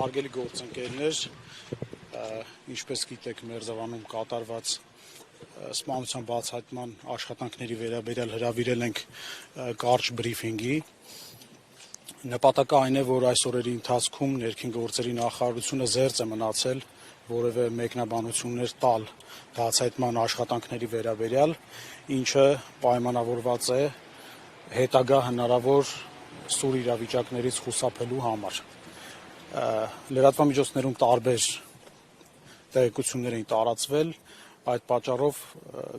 Հարգելի գործընկերներ, ինչպես գիտեք, Մերձավանում կատարված սպանության բացահայտման աշխատանքների վերաբերյալ հրավիրել ենք կարճ բրիֆինգի։ Նպատակը այն է, որ այս օրերի ընթացքում ներքին գործերի նախարարությունը զերծ է մնացել որևէ մեկնաբանություններ տալ բացահայտման աշխատանքների վերաբերյալ, ինչը պայմանավորված է հետագա հնարավոր սուր իրավիճակներից խուսափելու համար։ Լրատվամիջոցներում տարբեր տեղեկություններ էին տարածվել, այդ պատճառով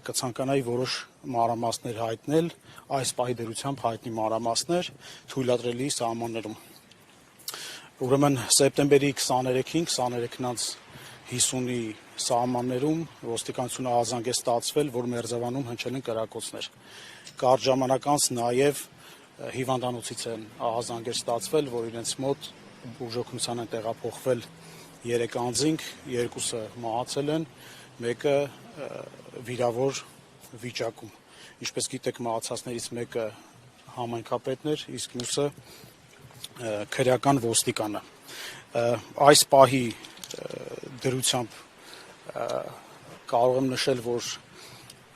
կցանկանայի որոշ մանրամասներ հայտնել, այս պահի դրությամբ հայտնի մանրամասներ թույլատրելի սահմաններում։ Ուրեմն սեպտեմբերի 23-ին 23:50-ի սահմաններում ոստիկանությունը ահազանգ է ստացվել, որ Մերձավանում հնչել են կրակոցներ։ Կարճ ժամանակ անց նաև հիվանդանոցից են ահազանգեր ստացվել, որ իրենց մոտ բուժօգնության են տեղափոխվել 3 անձինք, 2-ը մահացել են, 1-ը վիրավոր վիճակում։ Ինչպես գիտեք, մահացածներից 1-ը համայնքապետն էր, իսկ մյուսը քրեական ոստիկանը։ Այս պահի դրությամբ կարող եմ նշել, որ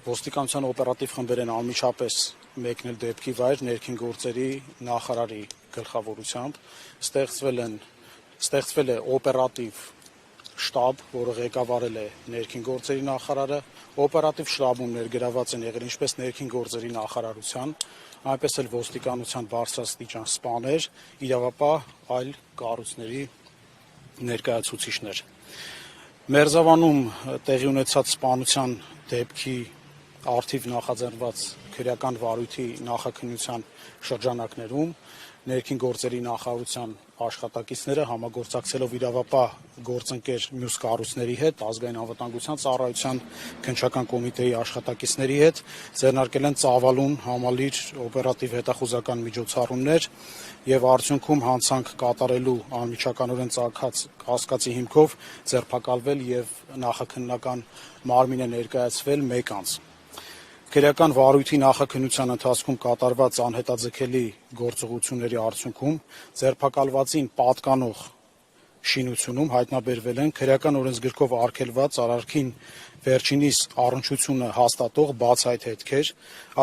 ոստիկանության օպերատիվ խմբեր են անմիջապես մեկնել դեպքի վայր ներքին գործերի նախարարի գլխավորությամբ, ստեղծվել է օպերատիվ շտաբ, որը ղեկավարել է ներքին գործերի նախարարը, օպերատիվ շտաբում ներգրաված են եղել ինչպես ներքին գործերի նախարարության, այնպես էլ ոստիկանության բարձրաստիճան սպաներ, իրավապահ այլ կառույցների ներկայացուցիչներ։ Մերձավանում տեղի ունեցած սպանության դեպքի առթիվ նախաձեռնված քրեական վարույթի նախաքննության շրջանակներում ներքին գործերի նախարարության աշխատակիցները համագործակցելով իրավապահ գործընկեր մյուս կառույցների հետ, ազգային անվտանգության ծառայության քննչական կոմիտեի աշխատակիցների հետ ձեռնարկել են ծավալուն համալիր օպերատիվ հետախուզական միջոցառումներ եւ արդյունքում հանցանք կատարելու անմիջականորեն ծագած կասկածի հիմքով ձերբակալվել եւ նախաքննական մարմին է ներկայացվել 1 անձ։ Քրեական վարույթի նախաքննության ընթացքում կատարված անհետաձգելի գործողությունների արդյունքում ձերբակալվածին պատկանող շինությունում հայտնաբերվել են քրեական օրենսգրքով արգելված արարքին վերջինիս առնչությունը հաստատող բացահայտ հետքեր,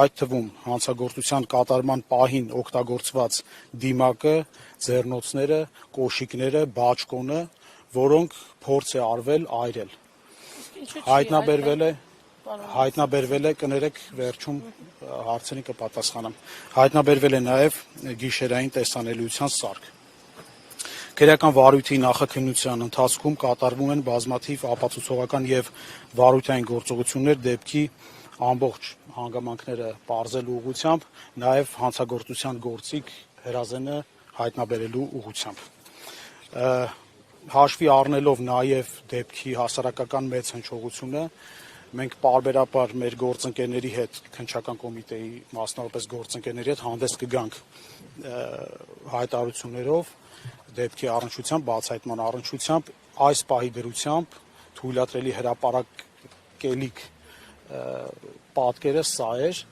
այդ թվում հանցագործության կատարման պահին օգտագործված դիմակը, ձեռնոցները, կոշիկները, բաճկոնը, որոնք փորձ է արվել այրել։ Հայտնաբերվել է, կներեք, վերջում հարցերին կպատասխանեմ, հայտնաբերվել է նաև գիշերային տեսանելիության սարք։ Քրեական վարույթի նախաքննության ընթացքում կատարվում են բազմաթիվ ապացուցողական եւ վարույթային գործողություններ դեպքի ամբողջ հանգամանքները պարզելու ուղղությամբ, նաև հանցագործության գործիք հրազենը հայտնաբերելու ուղղությամբ։ Հաշվի առնելով նաև դեպքի հասարակական մեծ հնչողությունը, մենք պարբերաբար մեր գործընկերների հետ, քննչական կոմիտեի մասնավորապես գործընկերների հետ հանդես կգանք հայտարարություններով դեպքի առնչությամբ, բացահայտման առնչությամբ, այս պահի դրությամբ թույլատրելի հրապարակելիք պատկերը սա էր։